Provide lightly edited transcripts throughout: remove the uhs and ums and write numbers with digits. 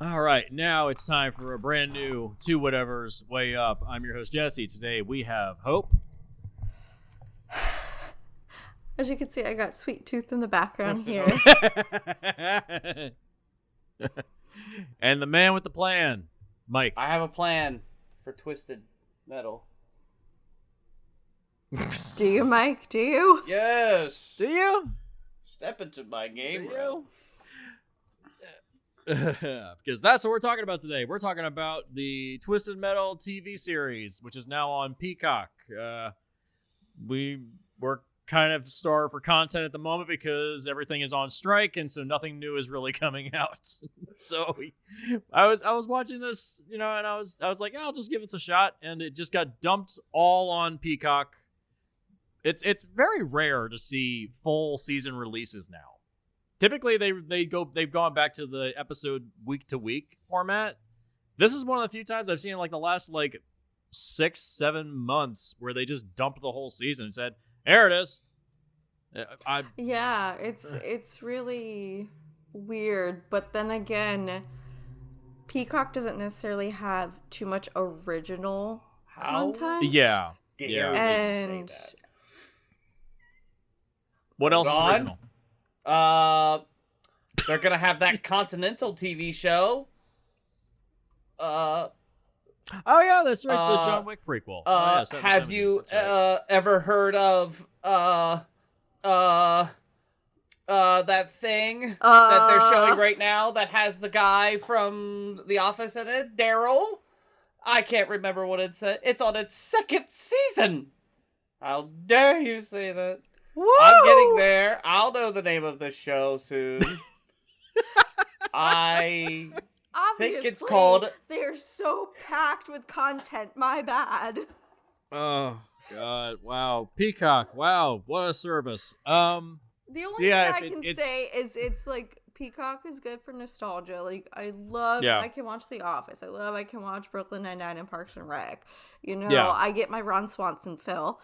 All right, now it's time for a brand new Two Whatever's Way Up. I'm your host, Jesse. Today we have Hope. As you can see, I got Sweet Tooth in the background here. And the man with the plan, Mike. I have a plan for Twisted Metal. Do you, Mike? Do you? Yes. Do you? Step into my game, Do bro. Because that's what we're talking about today. We're talking about the Twisted Metal TV series, which is now on Peacock. We're kind of starved for content at the moment because everything is on strike, and so nothing new is really coming out. So I was watching this, and I was like, I'll just give this a shot, and it just got dumped all on Peacock. It's very rare to see full season releases now. Typically, they've gone back to the episode week to week format. This is one of the few times I've seen in like the last 6-7 months where they just dumped the whole season and said, "There it is." Yeah, it's really weird. But then again, Peacock doesn't necessarily have too much original content. Yeah. Dare Yeah. you say that? What else is original? They're gonna have that Continental TV show. Oh yeah, that's right. The John Wick prequel. Have you ever heard of that thing that they're showing right now that has the guy from The Office in it, Daryl? I can't remember what it's. It's on its second season. How dare you say that? Woo! I'm getting there. I'll know the name of the show soon. I think it's called... They're so packed with content. My bad. Oh God! Wow, Peacock! Wow, what a service. The only thing I can say is it's like Peacock is good for nostalgia. Like I love, I can watch The Office. I can watch Brooklyn Nine-Nine and Parks and Rec. I get my Ron Swanson fill.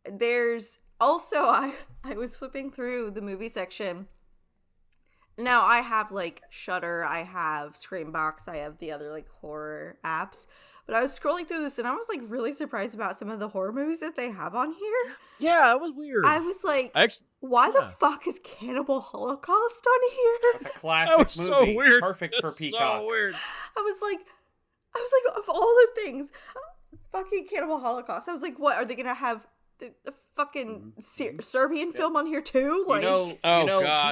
There's also I was flipping through the movie section. Now I have Shudder, I have Screambox, I have the other horror apps. But I was scrolling through this and I was really surprised about some of the horror movies that they have on here. Yeah, it was weird. I was like, why the fuck is Cannibal Holocaust on here? That's a classic movie. So weird. Perfect for Peacock. So weird. I was like, of all the things, fucking Cannibal Holocaust. I was like, what, are they gonna have the fucking Serbian film on here too? God.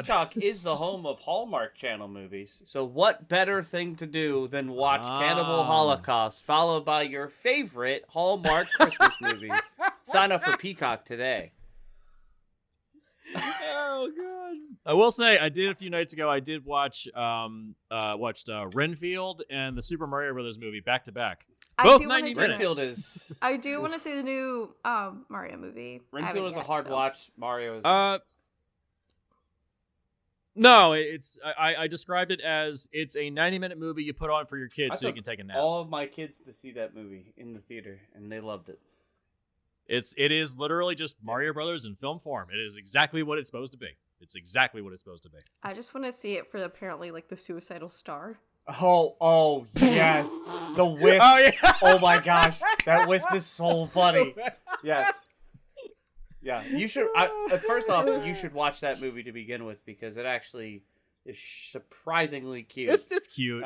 Peacock is the home of Hallmark Channel movies. So what better thing to do than watch Cannibal Holocaust, followed by your favorite Hallmark Christmas movies? Sign up for Peacock today. Oh God! I will say I did a few nights ago. I did watched Renfield and the Super Mario Brothers movie back to back. Both 90 minutes. Renfield is. I do want to see the new Mario movie. Renfield is a hard watch. Mario is. No, I described it as it's a 90-minute movie you put on for your kids so you can take a nap. All of my kids to see that movie in the theater, and they loved it. It is literally just Mario Brothers in film form. It is exactly what it's supposed to be. It's exactly what it's supposed to be. I just want to see it for apparently the suicidal star. Oh yes, the wisp. Oh yeah. Oh my gosh, that wisp is so funny. Yes. Yeah, you should. First off, you should watch that movie to begin with because it actually is surprisingly cute. It's cute.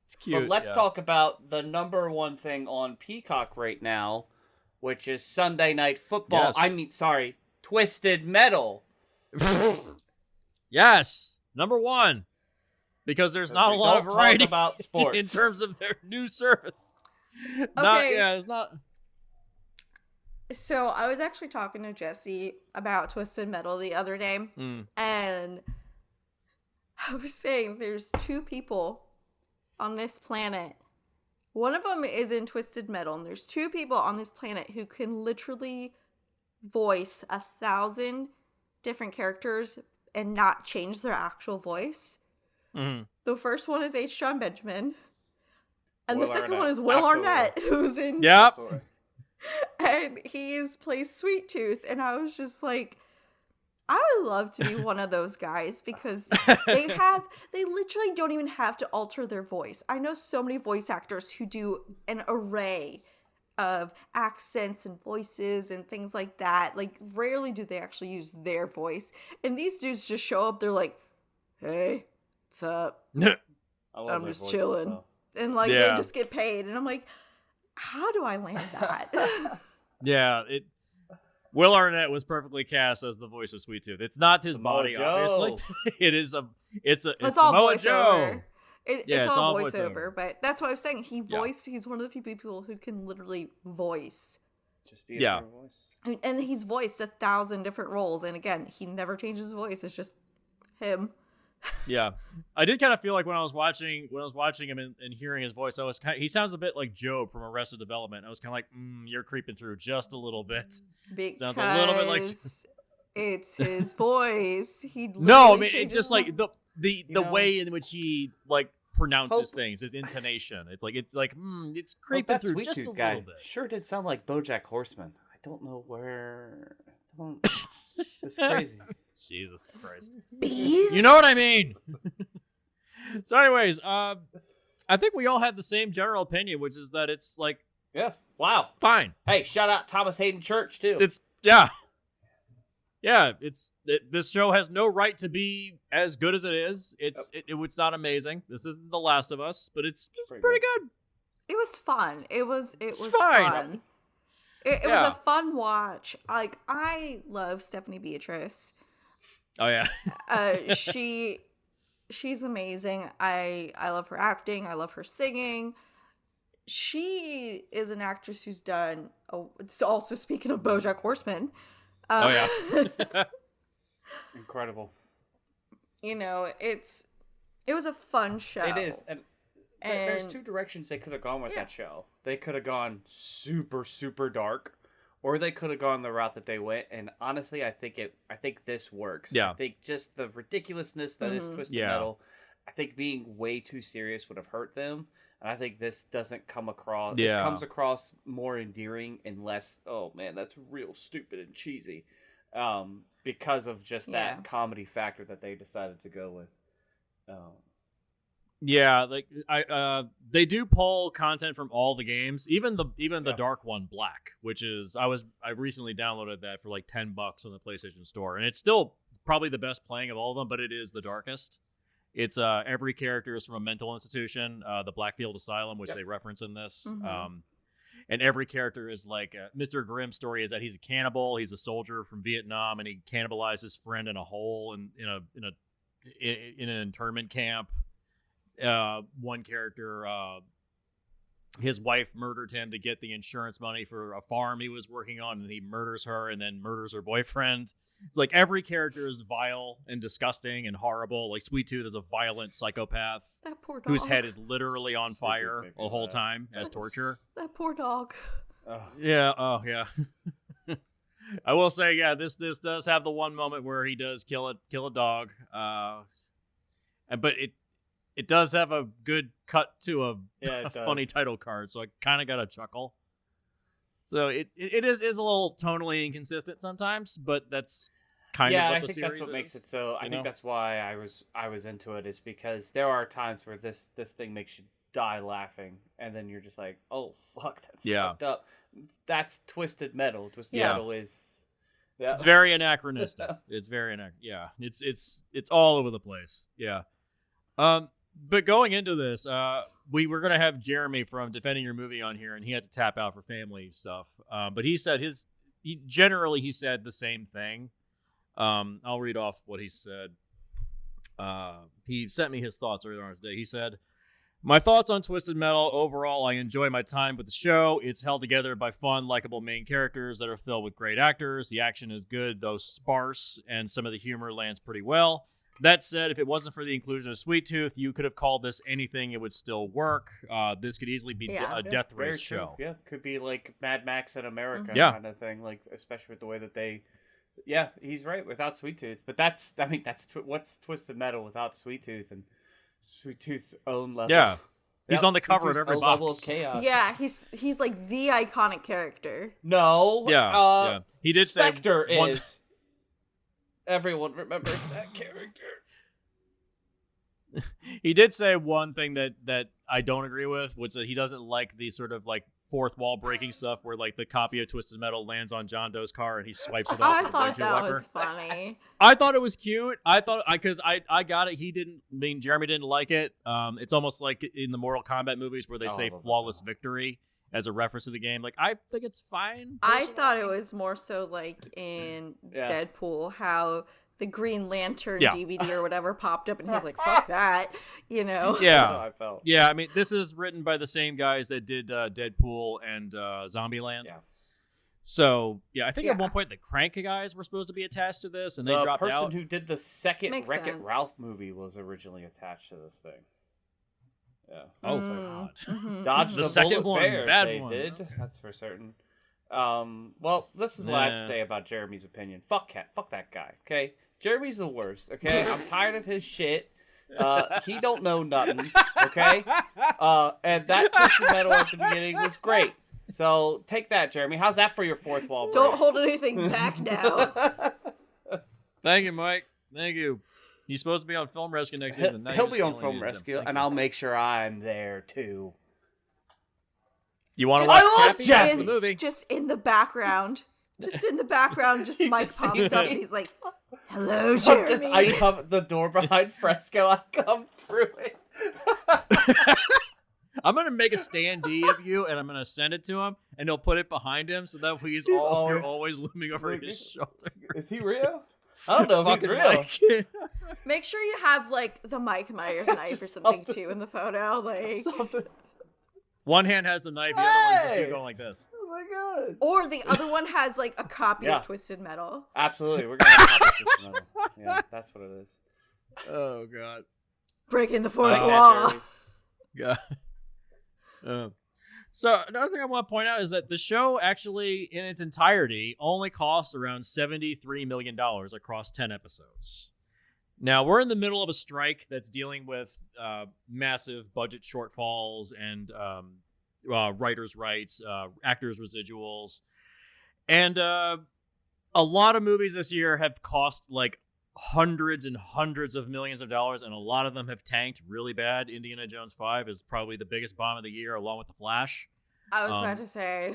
It's cute. But let's talk about the number one thing on Peacock right now, which is Sunday Night Football. Yes. Twisted Metal. Yes, number one. Because there's not a lot of variety about sports in terms of their new service. Okay. It's not. So I was actually talking to Jesse about Twisted Metal the other day, and I was saying there's two people on this planet. One of them is in Twisted Metal, and there's two people on this planet who can literally voice 1,000 different characters and not change their actual voice. Mm-hmm. The first one is H. John Benjamin, and Will the second Arnett. one is Will Absolutely. Arnett, who's in... Yep. And he plays Sweet Tooth, and I was just like, I would love to be one of those guys because they literally don't even have to alter their voice. I know so many voice actors who do an array of accents and voices and things like that. Like, rarely do they actually use their voice. And these dudes just show up, they're like, hey, what's up? I'm just chilling. Though. And like, they just get paid. And I'm like, how do I land that? Yeah, Will Arnett was perfectly cast as the voice of Sweet Tooth. It's not his Samoa body, Joe. obviously. It's all Samoa Joe. It's all voiceover, but that's what I was saying. He's one of the few people who can literally voice. Just be a voice. And he's voiced 1,000 different roles, and again, he never changes his voice. It's just him. Yeah, I did kind of feel like when I was watching him and hearing his voice, he sounds a bit like Job from Arrested Development. I was kind of like, you're creeping through just a little bit. Because sounds a little bit like it's his voice. No, I mean, it's just like the way in which he like pronounces things, his intonation. It's it's creeping through just a little bit. Sure did sound like BoJack Horseman. I don't know where. It's crazy. Jesus Christ. Bees? You know what I mean? So anyways, I think we all had the same general opinion, which is that it's like, yeah, wow, fine. Hey, shout out Thomas Hayden Church too. This show has no right to be as good as it is. It's not amazing. This isn't The Last of Us, but it's pretty good. It was fun. It was fine. Fun. It was a fun watch. Like, I love Stephanie Beatrice. Oh yeah. She's amazing. I love her acting. I love her singing. She is an actress who's done. It's also, speaking of BoJack Horseman. Oh yeah. Incredible. You know, it was a fun show. It is, and there's two directions they could have gone with that show. They could have gone super, super dark, or they could have gone the route that they went. And honestly, I think this works. Yeah. I think just the ridiculousness that is Twisted Metal, I think being way too serious would have hurt them. And I think this doesn't come across. Yeah. This comes across more endearing and less, oh man, that's real stupid and cheesy, because of just that comedy factor that they decided to go with. Yeah, like they do pull content from all the games, even the dark one, Black, which is I recently downloaded that for like $10 on the PlayStation Store, and it's still probably the best playing of all of them, but it is the darkest. It's every character is from a mental institution, the Blackfield Asylum, which they reference in this. Mm-hmm. And every character is like Mr. Grimm's story is that he's a cannibal, he's a soldier from Vietnam, and he cannibalized his friend in a hole in an internment camp. One character, his wife murdered him to get the insurance money for a farm he was working on, and he murders her and then murders her boyfriend. It's like every character is vile and disgusting and horrible. Like Sweet Tooth is a violent psychopath whose head is literally on fire the whole time as torture. That poor dog. Yeah. Oh yeah. I will say, this does have the one moment where he does kill a dog. But it does have a good cut to a funny title card, so I kind of got a chuckle. So it is a little tonally inconsistent sometimes, but that's kind of what the series is. Yeah, I think that's what makes it so. I think that's why I was into it, is because there are times where this thing makes you die laughing, and then you're just like, oh fuck, that's fucked up. That's Twisted Metal. Twisted Metal is. Yeah. It's very anachronistic. It's very it's all over the place. Yeah. But going into this, we were going to have Jeremy from Defending Your Movie on here, and he had to tap out for family stuff. But he said he said the same thing. I'll read off what he said. He sent me his thoughts earlier on today. He said, "My thoughts on Twisted Metal. Overall, I enjoy my time with the show. It's held together by fun, likable main characters that are filled with great actors. The action is good, though sparse, and some of the humor lands pretty well. That said, if it wasn't for the inclusion of Sweet Tooth, you could have called this anything. It would still work. This could easily be a death race show. Yeah, could be like Mad Max in America kind of thing. Like, especially with the way that they. Yeah, he's right. Without Sweet Tooth, but that's what's Twisted Metal without Sweet Tooth and Sweet Tooth's own level. Yeah, he's on the cover of every box. Level of chaos. Yeah, he's like the iconic character. No. Yeah. He did Spectre say is. Everyone remembers that character. He did say one thing that I don't agree with, which is that he doesn't like the sort of like fourth wall breaking stuff where like the copy of Twisted Metal lands on John Doe's car and he swipes it off. I thought that was funny. I thought it was cute. I thought because I got it. Jeremy didn't like it. It's almost like in the Mortal Kombat movies where they say flawless victory as a reference to the game. Like, I think it's fine. Personally. I thought it was more so like in Deadpool, how the Green Lantern DVD or whatever popped up and he's like, fuck that, you know? Yeah. That's how I felt. Yeah, I mean, this is written by the same guys that did Deadpool and Zombieland. Yeah. So, yeah, I think at one point the Crank guys were supposed to be attached to this and they dropped out. The person who did the second Wreck-It Ralph movie was originally attached to this thing. Yeah. Oh, God. Mm-hmm. Dodge the second bullet bears, bad they one. Did. Okay. That's for certain. Well, this is what I have to say about Jeremy's opinion. Fuck that guy, okay? Jeremy's the worst, okay? I'm tired of his shit. He don't know nothing, okay? And that Twisted Metal at the beginning was great. So take that, Jeremy. How's that for your fourth wall break? Don't hold anything back now. Thank you, Mike. Thank you. He's supposed to be on Film Rescue next season. He'll be on Film Rescue, and I'll make sure I'm there too. You want to watch the movie? Just in the background. Just in the background, Mike pops up and he's like, hello, Jeremy. I come the door behind Fresco. I come through it. I'm going to make a standee of you, and I'm going to send it to him, and he'll put it behind him, so that he's you're always looming over his shoulder. Is he real? I don't know if he's real. Make sure you have, like, the Mike Myers knife or something, too, in the photo. Like, one hand has the knife, the other one's just you going like this. Oh my God. Or the other one has, like, a copy of Twisted Metal. Absolutely. We're going to have a copy of Twisted Metal. Yeah, that's what it is. Oh, God. Breaking the fourth wall. God. So another thing I want to point out is that the show actually, in its entirety, only cost around $73 million across 10 episodes. Now, we're in the middle of a strike that's dealing with massive budget shortfalls and writers' rights, actors' residuals. And a lot of movies this year have cost like hundreds and hundreds of millions of dollars, and a lot of them have tanked really bad. Indiana Jones 5 is probably the biggest bomb of the year, along with The Flash. I was about to say.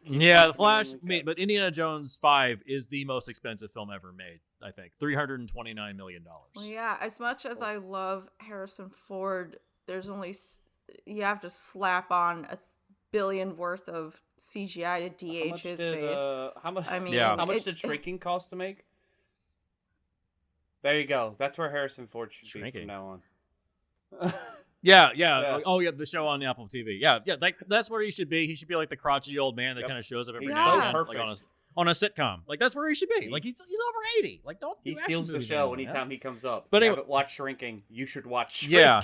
Yeah, The Flash, but Indiana Jones 5 is the most expensive film ever made, I think. $329 million. Well, yeah, as much as I love Harrison Ford, you have to slap on $1 billion worth of CGI to de-age his face. How much did shrinking cost to make? There you go. That's where Harrison Ford should be from now on. Yeah. Oh, yeah, the show on the Apple TV. Yeah. That's where he should be. He should be like the crotchety old man that kind of shows up every now and then, like on a sitcom. Like that's where he should be. Like he's over 80. Like he steals the show anytime he comes up. But anyway, watch Shrinking. You should watch Shrinking. Yeah,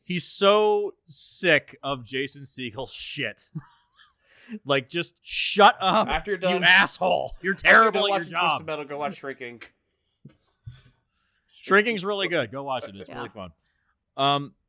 he's so sick of Jason Segel's shit. Like, just shut up, after you're done, you asshole. You're terrible at your job. Twisted Metal, go watch Shrinking. Shrinking's really good. Go watch it. It's really fun.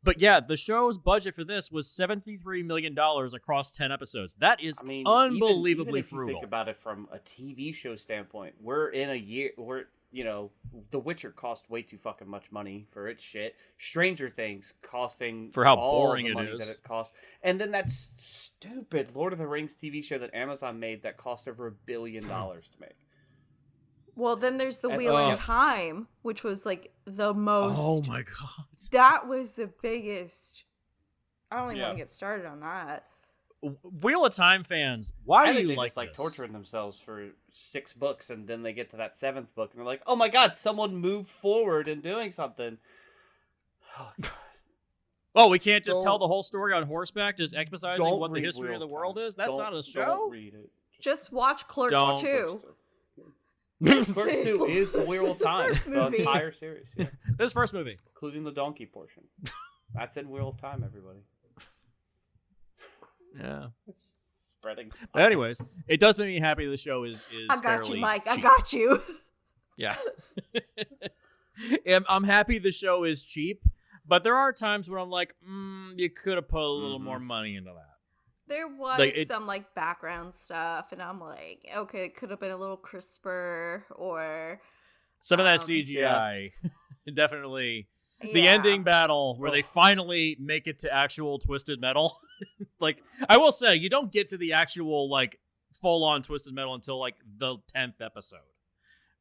But yeah, the show's budget for this was $73 million across 10 episodes. That is unbelievably even if frugal. You think about it from a TV show standpoint, we're in a year where, The Witcher cost way too fucking much money for its shit. Stranger Things costing for how all boring the it money is that it costs. And then that stupid Lord of the Rings TV show that Amazon made that cost over $1 billion to make. Well, then there's the Wheel of Time, which was like the most. Oh my God. That was the biggest. I don't even want to get started on that. Wheel of Time fans, why do you like this? Torturing themselves for 6 books, and then they get to that 7th book, and they're like, "Oh my God, someone moved forward in doing something." Oh God. Oh, we can't just tell the whole story on horseback, just emphasizing what the history of the world is? That's not a show? Don't read it. Just watch Clerks 2. Clerks 2 is the Wheel of Time, the entire series. Yeah. This first movie. Including the donkey portion. That's in Wheel of Time, everybody. Yeah. Spreading. But anyways, it does make me happy the show is I got you, Mike. Cheap. I got you. Yeah. I'm happy the show is cheap, but there are times where I'm like, you could have put a little more money into that. There was some background stuff, and I'm like, okay, it could have been a little crisper, or Some of that CGI, definitely. The ending battle where they finally make it to actual Twisted Metal. Like, I will say, you don't get to the actual, like, full-on Twisted Metal until, like, the 10th episode,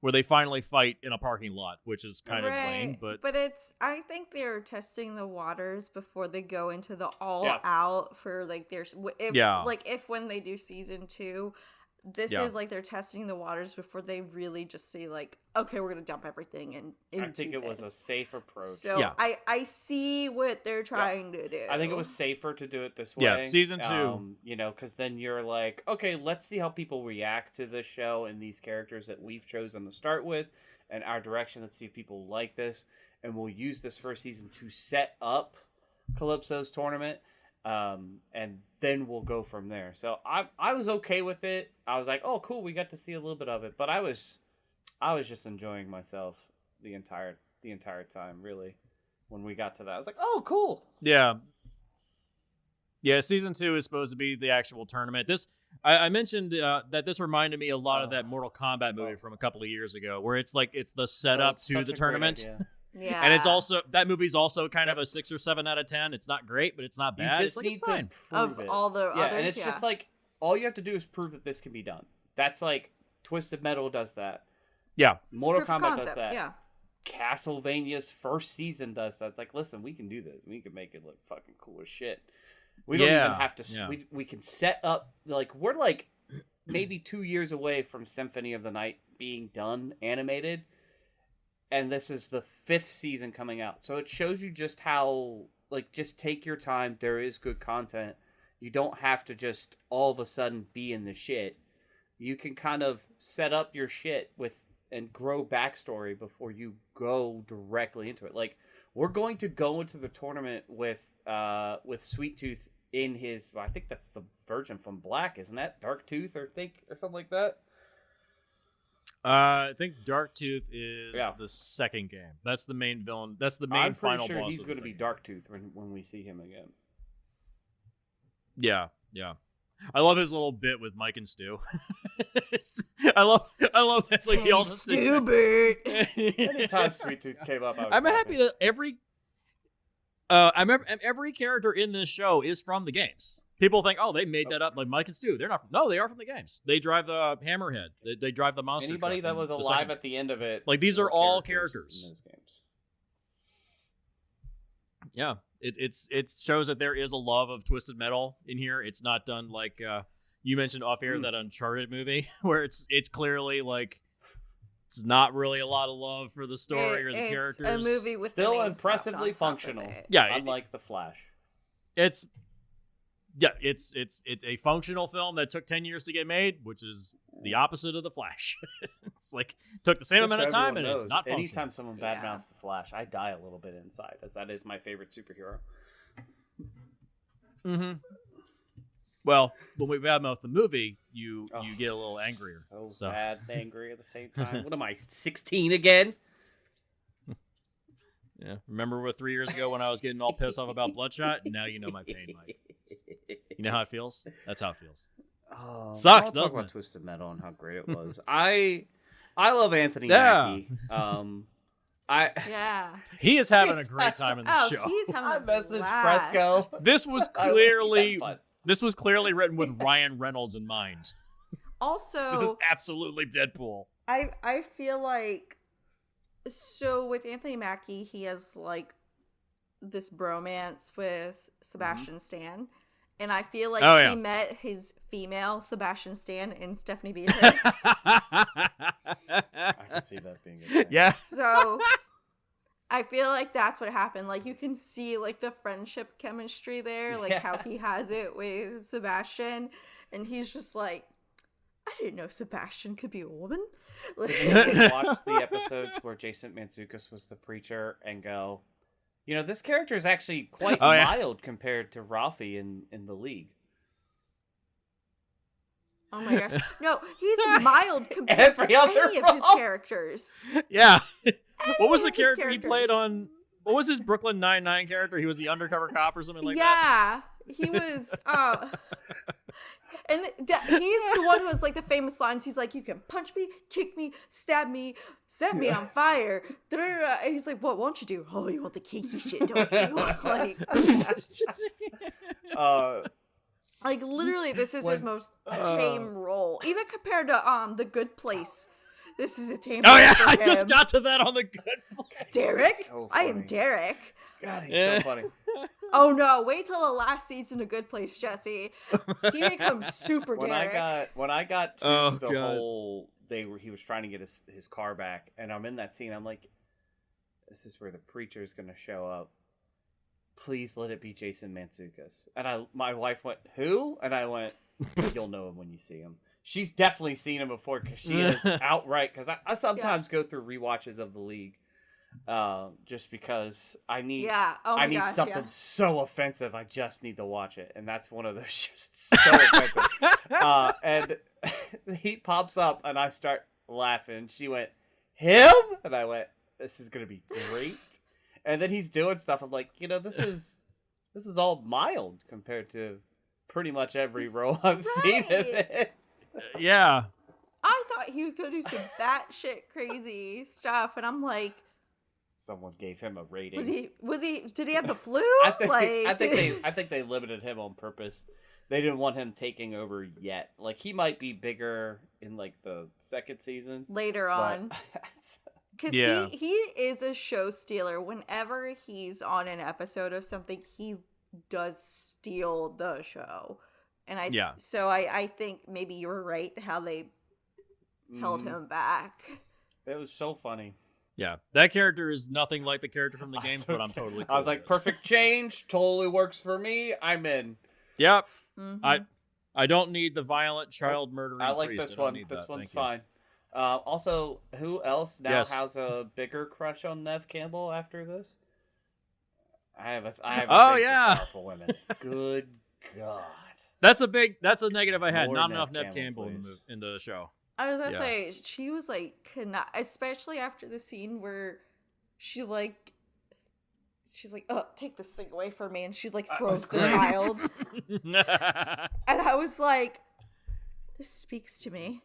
where they finally fight in a parking lot, which is kind of lame. But I think they're testing the waters before they go into the all-out for, like, if when they do season 2... This is like they're testing the waters before they really just say, like, okay, we're gonna dump everything and I think it was a safe approach. So I see what they're trying to do. I think it was safer to do it this way. Yeah, season 2. You know, because then you're like, okay, let's see how people react to this show and these characters that we've chosen to start with and our direction. Let's see if people like this, and we'll use this first season to set up Calypso's tournament. And then we'll go from there. So I was okay with it. I was like, oh, cool, we got to see a little bit of it. But I was just enjoying myself the entire time, really. When we got to that, I was like, oh, cool. Yeah, season 2 is supposed to be the actual tournament. I mentioned that this reminded me a lot of that Mortal Kombat movie from a couple of years ago, where it's like it's the setup to the tournament. Yeah, and it's also that movie's also kind of a 6 or 7 out of 10. It's not great, but it's not bad. You just it's need it's fine. to prove it. All the others, and it's just like all you have to do is prove that this can be done. That's like Twisted Metal does that. Yeah, Mortal Kombat does that. Yeah, Castlevania's first season does that. It's like, listen, we can do this. We can make it look fucking cool as shit. We don't even have to. Yeah. We can set up, like, we're like maybe 2 years away from Symphony of the Night being done animated. And this is the 5th season coming out. So it shows you just how, like, just take your time. There is good content. You don't have to just all of a sudden be in the shit. You can kind of set up your shit and grow backstory before you go directly into it. Like, we're going to go into the tournament with Sweet Tooth in his, I think that's the version from Black, isn't that? Dark Tooth or something like that? I think Darktooth is the second game. That's the main villain. That's the main final boss. I'm pretty sure he's going to be Darktooth when we see him again. Yeah. I love his little bit with Mike and Stu. I love that's like the ultimate stupid. Anytime Sweet Tooth came up, I'm happy that every character in this show is from the games. People think, oh, they made that up, like Mike and Stu. They're not. No, they are from the games. They drive the Hammerhead. They drive the monster. Anybody that was alive at the end of it, like these are all characters in those games. Yeah, it shows that there is a love of Twisted Metal in here. It's not done like you mentioned off air that Uncharted movie, where it's clearly like it's not really a lot of love for the story or the characters. It's a movie with still impressively functional. Yeah, unlike The Flash. It's a functional film that took 10 years to get made, which is the opposite of The Flash. It's like took the same amount of time and it's not functional. Anytime someone badmouths The Flash, I die a little bit inside, as that is my favorite superhero. Mm-hmm. Well, when we badmouth the movie, you get a little angrier. So sad and angry at the same time. What am I, 16 again? Yeah. Remember 3 years ago when I was getting all pissed off about Bloodshot? Now you know my pain, Mike. You know how it feels? That's how it feels. Oh, sucks, doesn't doesn't it? it? Twisted Metal and how great it was. I love Anthony Mackie. He is having a great time in the show. He's having a message blast. Fresco. This was clearly written with Ryan Reynolds in mind. Also, this is absolutely Deadpool. I feel like, so with Anthony Mackie, he has like this bromance with Sebastian Stan, and I feel like he met his female Sebastian Stan in Stephanie Beatrice. I can see that being a thing. Yeah. So I feel like that's what happened. Like, you can see like the friendship chemistry there, like how he has it with Sebastian, and he's just like, I didn't know Sebastian could be a woman. Did you watch the episodes where Jason Mantzoukas was the preacher and go, you know, this character is actually quite mild compared to Ralphie in the league. Oh my gosh. No, he's mild compared to any of his characters. Yeah. What was the character he played on? What was his Brooklyn Nine-Nine character? He was the undercover cop or something like that? Yeah. He was And he's the one who has like the famous lines. He's like, you can punch me, kick me, stab me, set me on fire. And he's like, what won't you do? Oh, you want the kinky shit, don't you? Like literally, this is his most tame role, even compared to The Good Place. This is a tame. Oh yeah, I just got to that on The Good Place. Derek, so I am Derek. God, he's so funny. Oh no! Wait till the last season of Good Place, Jesse. He becomes super Derek. When I got to whole he was trying to get his car back, and I'm in that scene. I'm like, this is where the preacher is going to show up. Please let it be Jason Mantzoukas. And my wife went, who? And I went, you'll know him when you see him. She's definitely seen him before because she is outright. Because I sometimes go through rewatches of The League. Just because I need something so offensive, I just need to watch it, and that's one of those just so offensive. And he pops up, and I start laughing. She went, him, and I went, this is gonna be great. And then he's doing stuff. I'm like, this is all mild compared to pretty much every role I've seen in it. Yeah, I thought he was gonna do some batshit crazy stuff, and I'm like. Someone gave him a rating. Was he? Did he have the flu? I think they limited him on purpose. They didn't want him taking over yet. Like he might be bigger in like the second season later on. Because he is a show stealer. Whenever he's on an episode of something, he does steal the show. And I think maybe you were right how they held him back. It was so funny. Yeah, that character is nothing like the character from the games, but I'm totally cool I was like, perfect change, totally works for me. I'm in. Yep. Mm-hmm. I don't need the violent child murdering. I like this one. This one's fine. Also, who else now has a bigger crush on Neve Campbell after this? I have a thing for powerful women. Good God. That's a negative I had. More not enough Neve Campbell in the show. I was gonna say she was like especially after the scene where she's like, oh, take this thing away from me, and she like throws the child, and I was like, this speaks to me.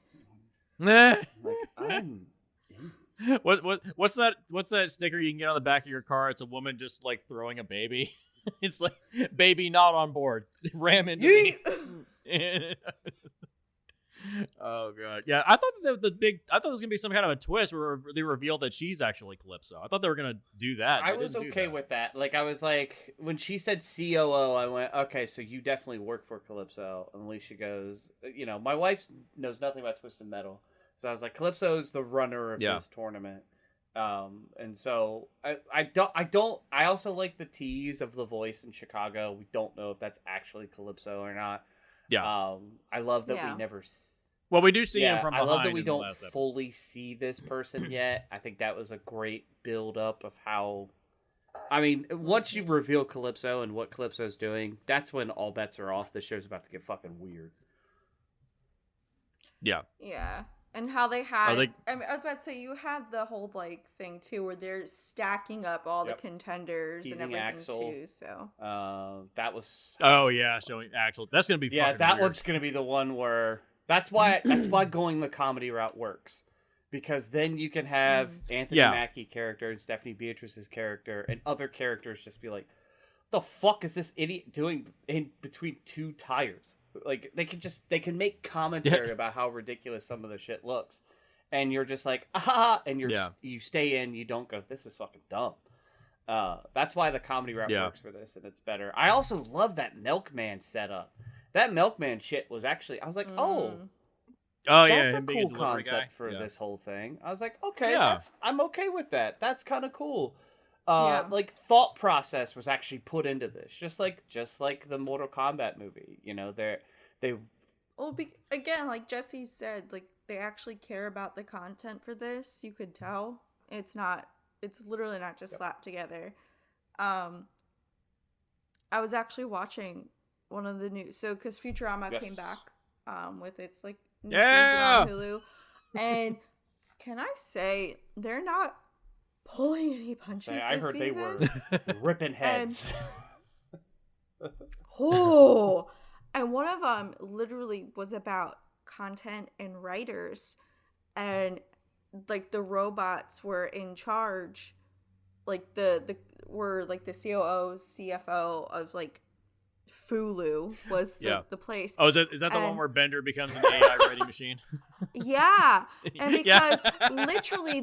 Like, what's that sticker you can get on the back of your car? It's a woman just like throwing a baby. It's like, baby not on board, ram into me. Oh god, yeah. I thought I thought it was gonna be some kind of a twist where they revealed that she's actually Calypso. I thought they were gonna do that. I was okay with that. Like I was like, when she said COO, I went, okay, so you definitely work for Calypso. And Alicia goes, my wife knows nothing about Twisted Metal, so I was like, Calypso's the runner of this tournament. And so I also like the tease of the voice in Chicago. We don't know if that's actually Calypso or not. Yeah. I love that we never. Well, we do see him from behind. I love that we don't fully see this person yet. I think that was a great build up of how. I mean, once you reveal Calypso and what Calypso's doing, that's when all bets are off. The show's about to get fucking weird. Yeah. Yeah. And how they had, I was about to say, you had the whole like thing too, where they're stacking up all the contenders teasing and everything Axel. Too. So that was. Oh yeah, showing Axel. That's gonna be. Yeah, that weird. One's gonna be the one where. That's why going the comedy route works, because then you can have Anthony Mackie character and Stephanie Beatrice's character and other characters just be like, "The fuck is this idiot doing in between two tires?" Like they can make commentary about how ridiculous some of the shit looks, and you're just like, and you stay in, you don't go, this is fucking dumb. That's why the comedy route works for this, and it's better. I also love that Milkman setup. That Milkman shit was actually, I was like, that's a cool concept for this whole thing. I was like, okay, I'm okay with that. That's kind of cool. Like thought process was actually put into this, just like the Mortal Kombat movie. Again, like Jesse said, like they actually care about the content for this. You could tell it's literally not just slapped together. I was actually watching one of the new, because Futurama came back with its like new season on Hulu, and can I say they're not pulling any punches. I heard season. They were ripping heads. And one of them literally was about content and writers, and like the robots were in charge, like the COO, CFO of like Fulu was the place. Oh, is that the one where Bender becomes an AI writing machine? Yeah, and because literally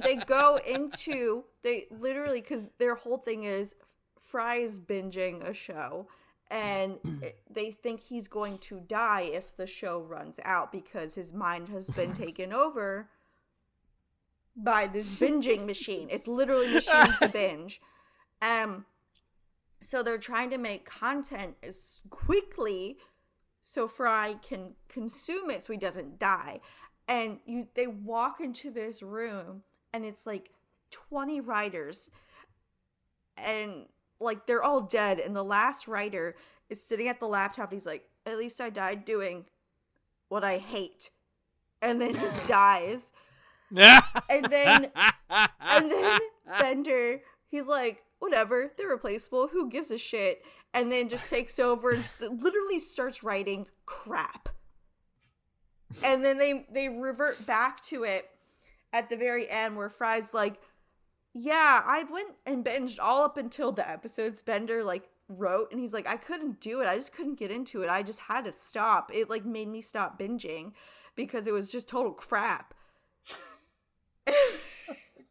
because their whole thing is Fry's binging a show, and they think he's going to die if the show runs out because his mind has been taken over by this binging machine. It's literally machine to binge. So they're trying to make content as quickly so Fry can consume it so he doesn't die. And they walk into this room and it's like 20 writers and like they're all dead, and the last writer is sitting at the laptop and he's like, at least I died doing what I hate, and then just dies. and then Bender, he's like, whatever, they're replaceable, who gives a shit, and then just takes over and literally starts writing crap. And then they revert back to it at the very end where Fry's like, yeah, I went and binged all up until the episodes Bender like wrote, and he's like, I couldn't do it, I just couldn't get into it, I just had to stop. It like made me stop binging because it was just total crap. So,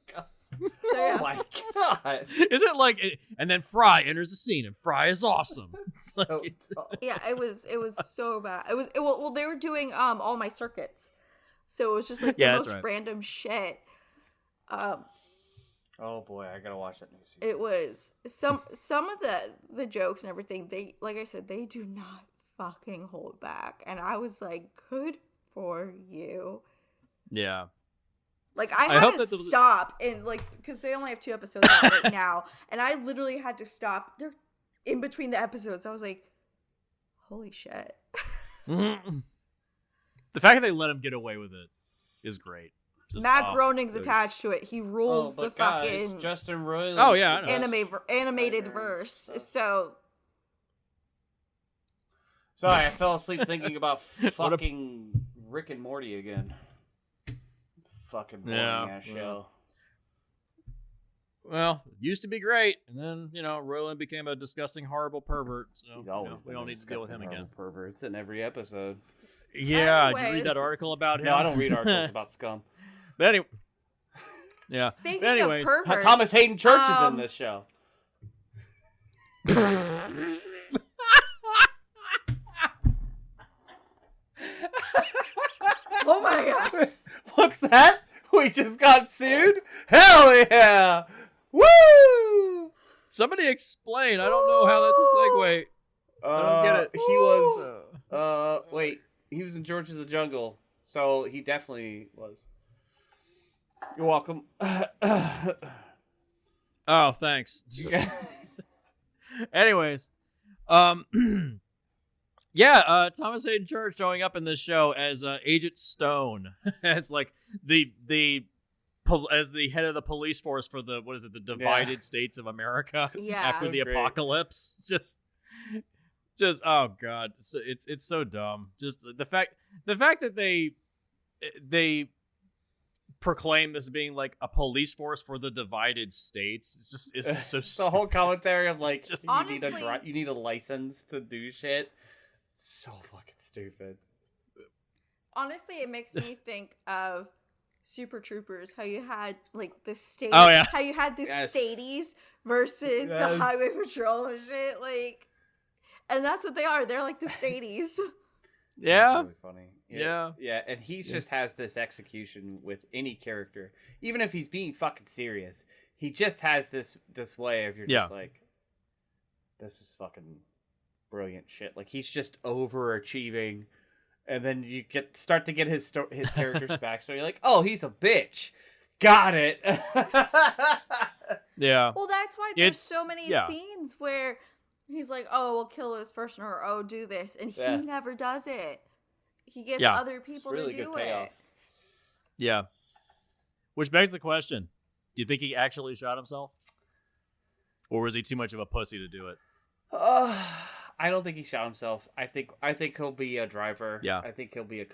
yeah. Oh my god! Is it like? And then Fry enters the scene, and Fry is awesome. Yeah, it was so bad. Well, they were doing all my circuits, so it was just like the most random shit. Oh boy, I gotta watch that new season. It was some of the jokes and everything. They, like I said, they do not fucking hold back, and I was like, good for you. Yeah. Like, I had to stop, and like, because they only have 2 episodes out right now, and I literally had to stop. They're in between the episodes. I was like, holy shit. The fact that they let him get away with it is great. Just, Matt Groening's attached to it. He rules the fucking Justin Roiland. Oh yeah, animated verse. So sorry, I fell asleep thinking about fucking Rick and Morty again. Fucking boring ass show. Well, it used to be great, and then Roiland became a disgusting, horrible pervert. So he's always we don't need to deal with him again. Perverts in every episode. Yeah, did you read that article about him? No, I don't read articles about scum. But anyway, yeah. Speaking of perverts, Thomas Hayden Church is in this show. Oh my god! What's that? We just got sued? Hell yeah! Woo! Somebody explain. I don't know how that's a segue. I don't get it. He was. Wait. He was in George of the Jungle, so he definitely was. You're welcome. Oh, thanks. Anyways, yeah, Thomas Hayden Church showing up in this show as Agent Stone, as like as the head of the police force for the the divided states of America after the apocalypse. Just oh god, it's so dumb. Just the fact that they proclaim this being like a police force for the divided states. It's just so the whole commentary of like you need a license to do shit. So fucking stupid. Honestly, it makes me think of Super Troopers, how you had like the state, how you had the stadies versus the highway patrol and shit, like, and that's what they are. They're like the stadies. Yeah, really funny. Yeah, and he just has this execution with any character, even if he's being fucking serious. He just has this way of just like, this is fucking brilliant shit. Like he's just overachieving. And then you start to get his character's back, so you're like, oh, he's a bitch. Got it. Yeah. Well, that's why there's so many scenes where he's like, oh, we'll kill this person, or oh, do this, and he never does it. He gets other people to do it. Yeah. Which begs the question: do you think he actually shot himself, or was he too much of a pussy to do it? I don't think he shot himself. I think he'll be a driver. Yeah. I think he'll be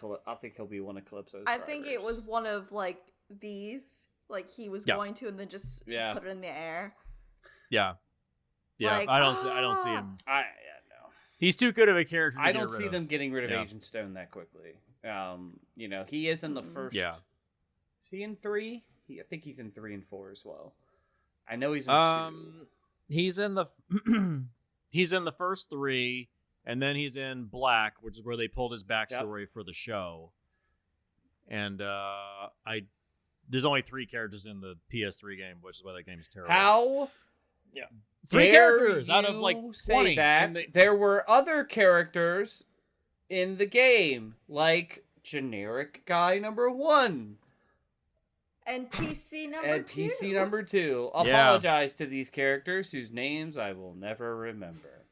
one of Calypso's I drivers. think it was one of like these, like he was going to, and then just put it in the air. Yeah. Yeah. Like, I don't see him. No. He's too good of a character. I don't see them getting rid of Agent Stone that quickly. He is in the first. Yeah. Is he in 3? I think he's in 3 and 4 as well. I know he's in 2. He's in the he's in the first 3, and then he's in Black, which is where they pulled his backstory for the show. And there's only 3 characters in the PS3 game, which is why that game is terrible. How? Yeah. 3 characters out of like 20. That there were other characters in the game, like generic guy number 1. And PC number 2. Apologize to these characters whose names I will never remember.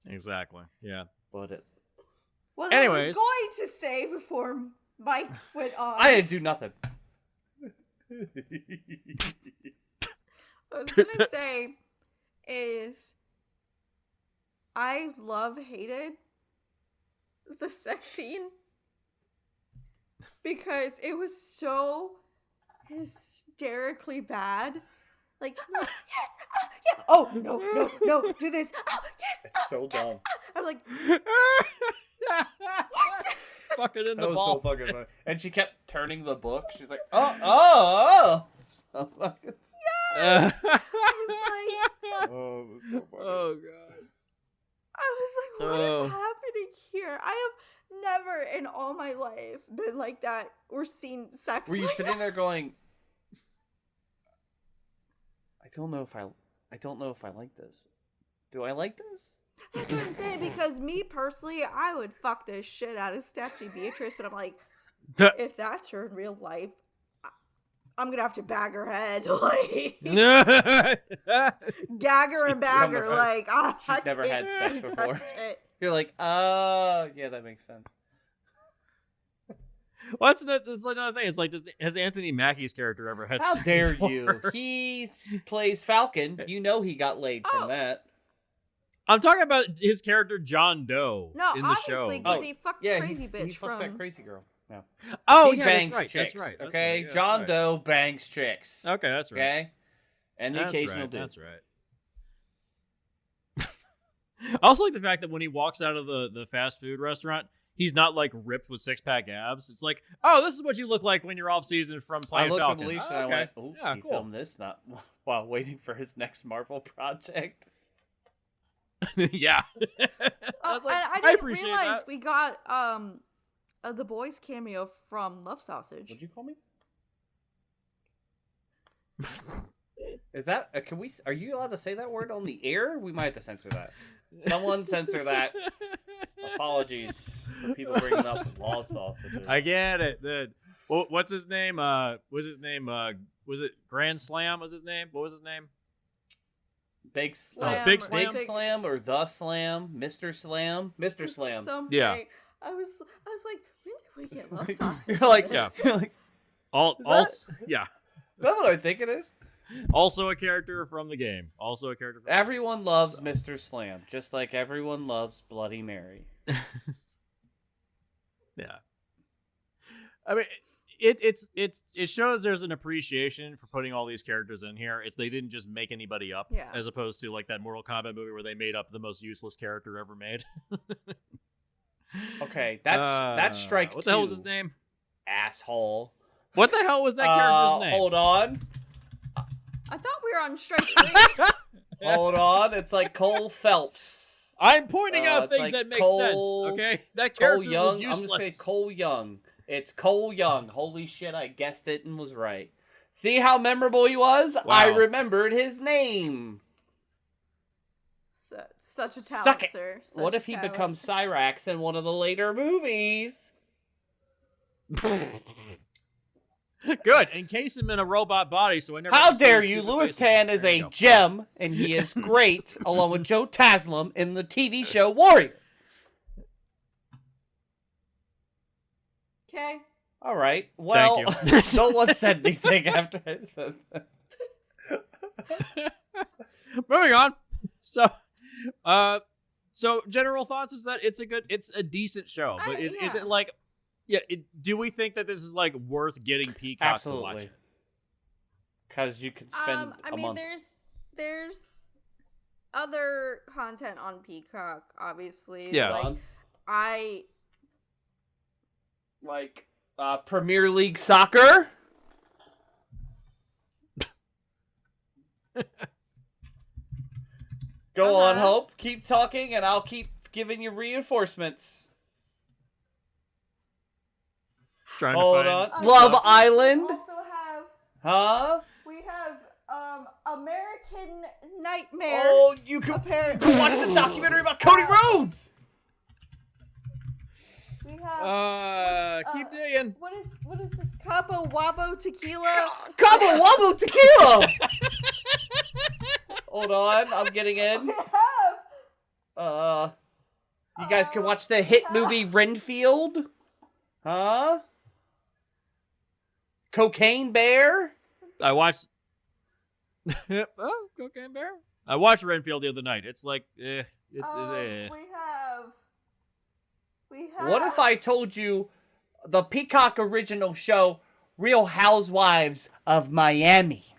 Exactly. Yeah. But anyways, I was going to say before Mike went on. I didn't do nothing. I was going to say is I hated the sex scene. Because it was so hysterically bad. Like, yes, yeah. Oh, no, do this. Oh, yes. It's so dumb. I'm like, fucking in that the ball. So fucking funny. And she kept turning the book. She's like, oh. So fucking. Yes. I was like, oh, it was so funny. Oh god. I was like, what is happening here? I have never in all my life been like that or seen sex. Were you like sitting that. there going, I don't know if I like this. Do I like this? That's what I'm saying, because me personally, I would fuck this shit out of Stephanie Beatrice, but I'm like, if that's her in real life, I'm gonna have to bag her head, like gag her and bag her, like she's never had sex before. You're like, yeah, that makes sense. Well, that's another thing. It's like, has Anthony Mackie's character ever had sex? How dare before? you? He plays Falcon. You know he got laid from that. I'm talking about his character John Doe in the show. No, obviously, because he fucked crazy bitch he fucked that crazy girl. Yeah. Oh, he bangs chicks. That's right. Okay, That's John right. Doe bangs chicks. Okay, that's right. Okay, and the occasional dude. That's right. I also like the fact that when he walks out of the fast food restaurant, he's not like ripped with 6-pack abs. It's like, oh, this is what you look like when you're off season from playing Falcon. I looked at Alicia and I went, "Oh, he filmed this not while waiting for his next Marvel project." Yeah. I was like, I didn't realize we got the boys cameo from Love Sausage. What'd you call me? Is that are you allowed to say that word on the air? We might have to censor that. Someone censor that. Apologies for people bringing up Love Sausages. I get it. What's his name? Was it Grand Slam? Was his name? What was his name? Big Slam. Big Slam. Big Slam or The Slam? Mr. Slam? Mr. Slam. Something. Yeah. I was like, when did we get Love Sausage? You're like, yeah. You're like, yeah. is that what I think it is? Also a character from the game. Everyone loves Mr. Slam, just like everyone loves Bloody Mary. Yeah. I mean, it shows there's an appreciation for putting all these characters in here. They didn't just make anybody up, as opposed to like that Mortal Kombat movie where they made up the most useless character ever made. Okay, that's strike. What the hell was his name? Asshole. What the hell was that character's name? Hold on. I thought we were on strike 3. Hold on. It's like Cole Phelps. I'm pointing out things that make sense, okay? That character was useless. I'm going to say Cole Young. It's Cole Young. Holy shit, I guessed it and was right. See how memorable he was? Wow. I remembered his name. Such a talent, Suck it. sir. What if he becomes Cyrax in one of the later movies? Good. Encase him in a robot body so I never. How dare you? Louis Tan is a gem, and he is great, along with Joe Taslim in the TV show Warrior. Okay. All right. Well, no one said anything after I said that. Moving on. So, So general thoughts is that it's a decent show, but is it like, do we think that this is like worth getting Peacock to watch it? Because you can spend a month. There's other content on Peacock, obviously. Yeah. Like Premier League soccer. Go on, Hope. Keep talking, and I'll keep giving you reinforcements. Hold on. Love Island. We also have... We have American Nightmare. Oh, you can watch the documentary about Cody Rhodes. We have keep digging. What is this? Cabo Wabo Tequila. Cabo Wabo Tequila. Hold on, I'm getting in. We have. You guys can watch the hit movie Renfield. Cocaine Bear. I watched. Cocaine Bear. I watched Renfield the other night. It's like, We have. What if I told you the Peacock original show, Real Housewives of Miami,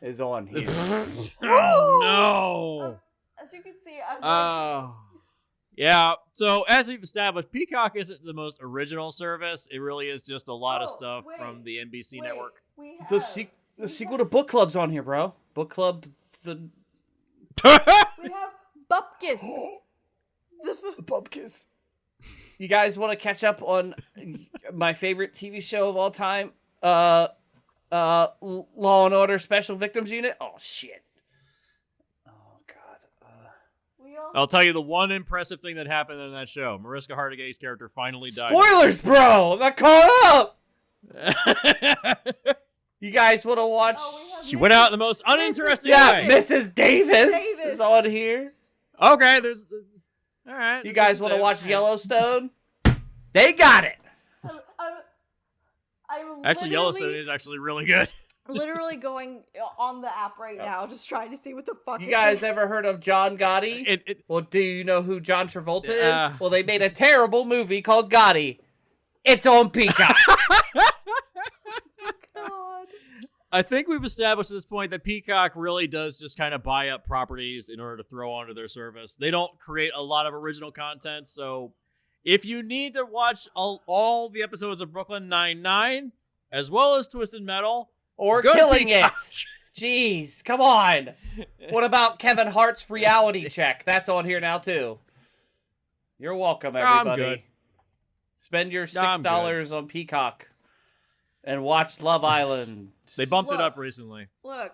is on here? Oh, no. As you can see, yeah. So as we've established, Peacock isn't the most original service. It really is just a lot of stuff from the NBC network. The sequel to Book Club's on here, bro. Book Club. We have Bupkis. Bupkis. You guys want to catch up on my favorite TV show of all time? Law and Order Special Victims Unit? Oh, shit. Oh, God. I'll tell you the one impressive thing that happened in that show. Mariska Hargitay's character finally died. Spoilers, bro! I caught up! You guys want to watch? She went out in the most uninteresting way. Mrs. Davis is on here. Okay, there's... All right. You guys want to watch Yellowstone? They got it. Actually, Yellowstone is actually really good. Literally going on the app right now, just trying to see what the fuck. You guys ever heard of John Gotti? Well, do you know who John Travolta is? Well, they made a terrible movie called Gotti. It's on Peacock. God. I think we've established at this point that Peacock really does just kind of buy up properties in order to throw onto their service. They don't create a lot of original content, so if you need to watch all the episodes of Brooklyn Nine-Nine, as well as Twisted Metal, or Killing It. Jeez, come on. What about Kevin Hart's Reality Check? That's on here now, too. You're welcome, everybody. I'm good. Spend your $6 on Peacock and watch Love Island. They bumped it up recently. Look,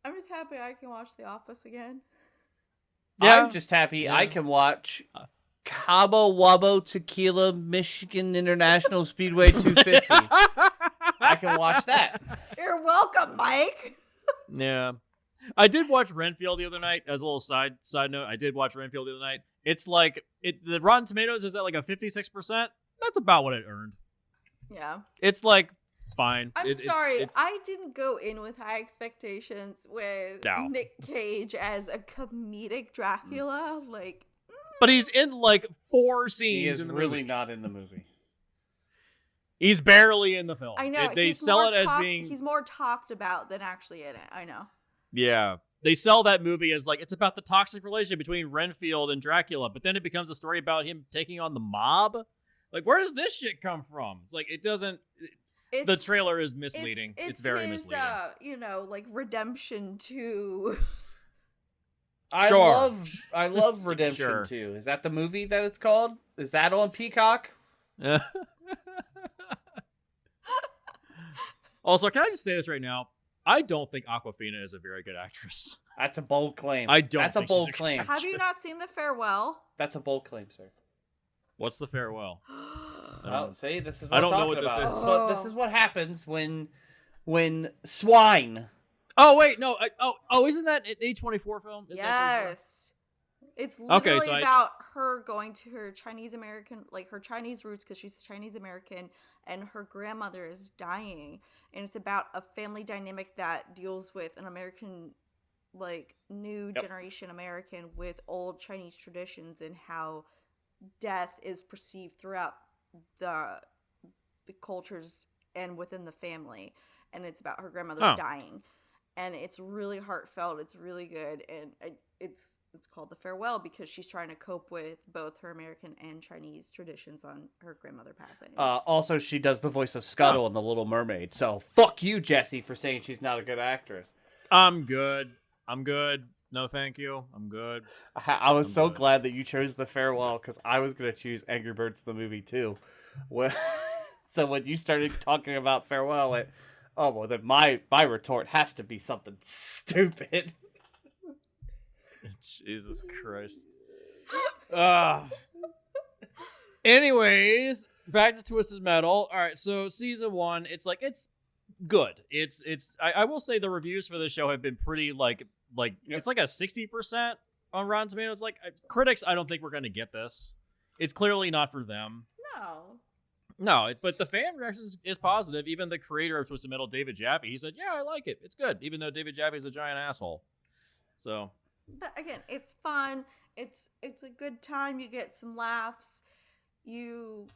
I'm just happy I can watch The Office again. Yeah. I'm just happy I can watch Cabo Wabo Tequila Michigan International Speedway 250. I can watch that. You're welcome, Mike. Yeah. I did watch Renfield the other night. As a little side note, I did watch Renfield the other night. It's like, the Rotten Tomatoes is at like a 56%. That's about what it earned. Yeah. It's like, it's fine. I'm sorry. I didn't go in with high expectations with Nick Cage as a comedic Dracula. Like, but he's in like 4 scenes in the movie. He is really not in the movie. He's barely in the film. I know. They sell it as being... He's more talked about than actually in it. I know. Yeah. They sell that movie as like, it's about the toxic relationship between Renfield and Dracula, but then it becomes a story about him taking on the mob. Like, where does this shit come from? It's like, it doesn't... the trailer is misleading. It's very misleading. Like redemption to... I love Redemption 2. Is that the movie that it's called? Is that on Peacock? Also, can I just say this right now? I don't think Awkwafina is a very good actress. That's a bold claim. That's a bold claim. Have you not seen The Farewell? That's a bold claim, sir. What's The Farewell? See, this is what I don't I'm know what talking this is. But this is what happens when swine. Oh wait, no. Isn't that an A24 film? Yes. It's literally about her going to her Chinese American, like her Chinese roots, because she's Chinese American, and her grandmother is dying, and it's about a family dynamic that deals with an American like new generation American with old Chinese traditions and how death is perceived throughout the cultures and within the family, and it's about her grandmother dying, and it's really heartfelt. It's really good, and it's called The Farewell because she's trying to cope with both her American and Chinese traditions on her grandmother passing. Also, she does the voice of Scuttle in The Little Mermaid, so fuck you, Jesse, for saying she's not a good actress. I'm good. No, thank you. I'm good. I was so glad that you chose The Farewell because I was going to choose Angry Birds the movie too. So when you started talking about Farewell, I went, oh, well, then my retort has to be something stupid. Jesus Christ. Anyways, back to Twisted Metal. All right, so season 1, it's good. I will say the reviews for this show have been pretty it's like a 60% on Rotten Tomatoes. Like critics, I don't think we're gonna get this. It's clearly not for them. No, but the fan reaction is positive. Even the creator of Twisted Metal, David Jaffe, he said, "Yeah, I like it. It's good." Even though David Jaffe is a giant asshole. So, but again, it's fun. It's a good time. You get some laughs. You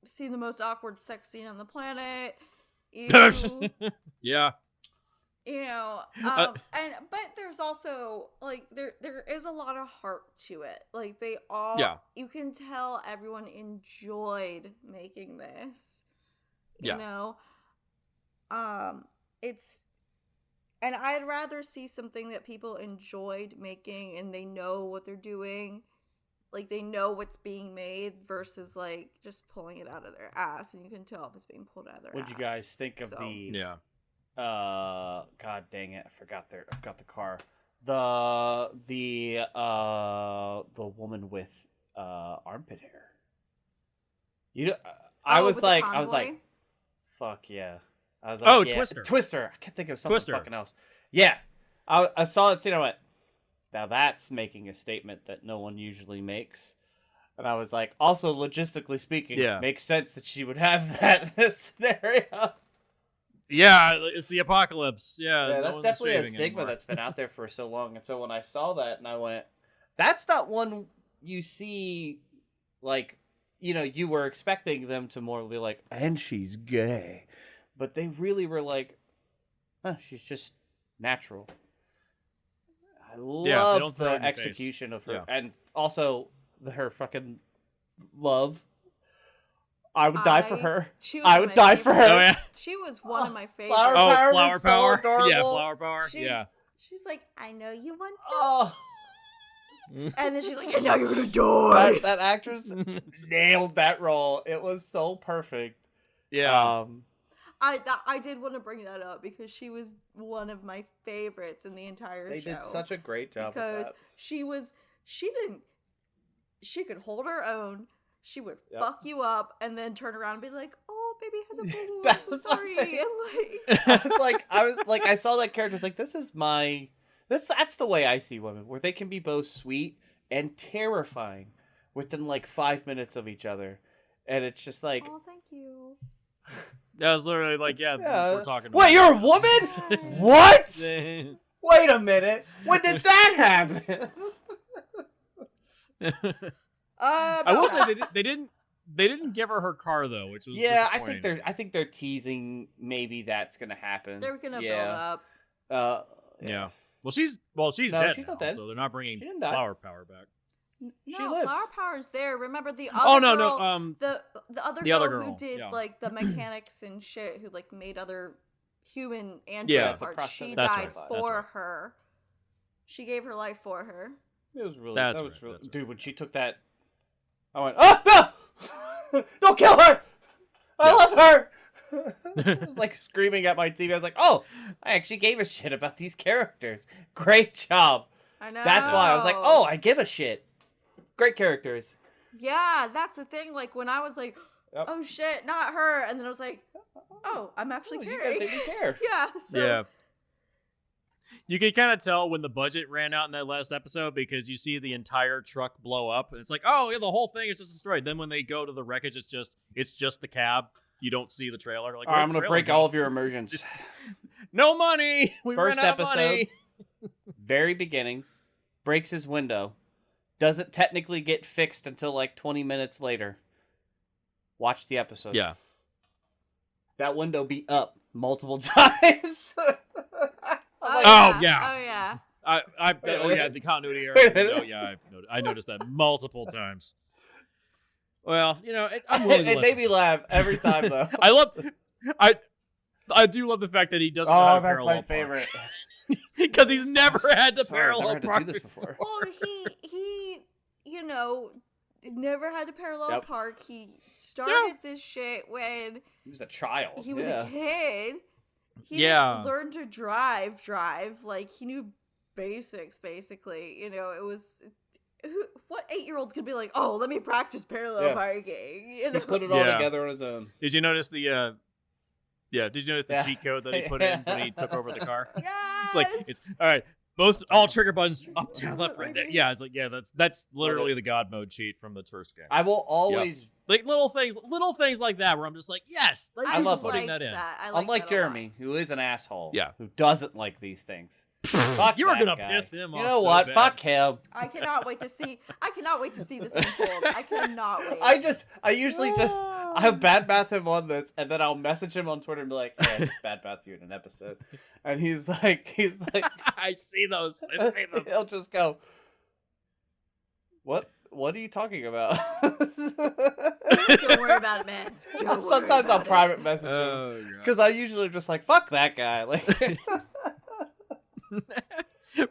see the most awkward sex scene on the planet. Yeah. You know, but there's also there is a lot of heart to it. Like they all, you can tell everyone enjoyed making this. You know, it's, and I'd rather see something that people enjoyed making and they know what they're doing, like they know what's being made versus like just pulling it out of their ass, and you can tell if it's being pulled out of their ass. What'd you guys think of God dang it, I forgot the car. The woman with armpit hair. I was like, fuck yeah. I was like, Twister. I can't think of something fucking else. Yeah. I saw that scene, I went, now that's making a statement that no one usually makes. And I was like, also logistically speaking, it makes sense that she would have that in this scenario. Yeah, it's the apocalypse. Yeah, that's definitely a stigma that's been out there for so long. And so when I saw that, and I went, that's not one you see, like, you know, you were expecting them to more be like, and she's gay. But they really were like, she's just natural. I love the execution of her. And also her fucking love. I would die for her. I would die for her. Oh, yeah. She was one of my favorites. Flower power. So yeah, flower power. She's like, I know you want some. And then she's like, and now you're gonna die. That actress nailed that role. It was so perfect. Yeah. I did want to bring that up because she was one of my favorites in the entire show. They did such a great job because with that. she could hold her own. She would fuck you up and then turn around and be like, "Oh, baby has a boo. I'm so sorry." And I was like, I saw that character. I was like, that's the way I see women, where they can be both sweet and terrifying within like 5 minutes of each other, and it's just like, oh, thank you. That was literally like, we're talking. Wait, you're a woman? What? Wait a minute. When did that happen? I will say they didn't give her car though, which was I think they're teasing maybe that's gonna happen. They're gonna build up. Yeah. Well, she's dead. She's not dead. So they're not bringing flower power back. No, flower power's there. Remember the other girl, the other girl who did like the mechanics and shit, who like made other human android parts. She died for her. She gave her life for her. It was really dude. When she took that, I went, oh no! Don't kill her! I love her. I was like screaming at my TV. I was like, oh, I actually gave a shit about these characters. Great job. I know. That's why I was like, oh, I give a shit. Great characters. Yeah, that's the thing. Like when I was like, oh shit, not her, and then I was like, oh, I'm actually caring. You guys didn't care. Yeah. You can kind of tell when the budget ran out in that last episode because you see the entire truck blow up, and it's like, oh yeah, the whole thing is just destroyed. Then when they go to the wreckage, it's just the cab. You don't see the trailer. Like, I'm gonna break all of your immersions. No money. We First ran out episode. of money. very beginning, breaks his window, doesn't technically get fixed until like 20 minutes later. Watch the episode. Yeah. That window be up multiple times. Oh yeah. Oh yeah. The continuity error. I noticed that multiple times. Well, I'm willing to it made me laugh every time though. I do love the fact that he doesn't know how to parallel that's my favorite. Because he's never had to parallel park. Do this before. Well, he never had to parallel park. He started this shit when he was a child. He was a kid. He didn't learn to drive. Like, he knew basics, basically. You know, it was... What 8-year-old's gonna be like, oh, let me practice parallel parking? You know? He put it all together on his own. Did you notice the... did you notice the cheat code that he put in when he took over the car? Yes! It's all right. All trigger buttons up, down, left, right there. Yeah, it's like, that's literally the God mode cheat from the first game. I will always like little things like that where I'm just like, yes, I love putting that in. Unlike Jeremy, who is an asshole, yeah, who doesn't like these things. Fuck you were gonna guy. piss him off. You know what? Bad. Fuck him. I cannot wait to see this unfold. I cannot wait. I usually I'll badmouth him on this, and then I'll message him on Twitter and be like, hey, I just badmouthed you in an episode. And he's like I see those. He'll just go, What are you talking about? Don't worry about it, man. Sometimes I'll private message him. Because I usually just like, fuck that guy. Like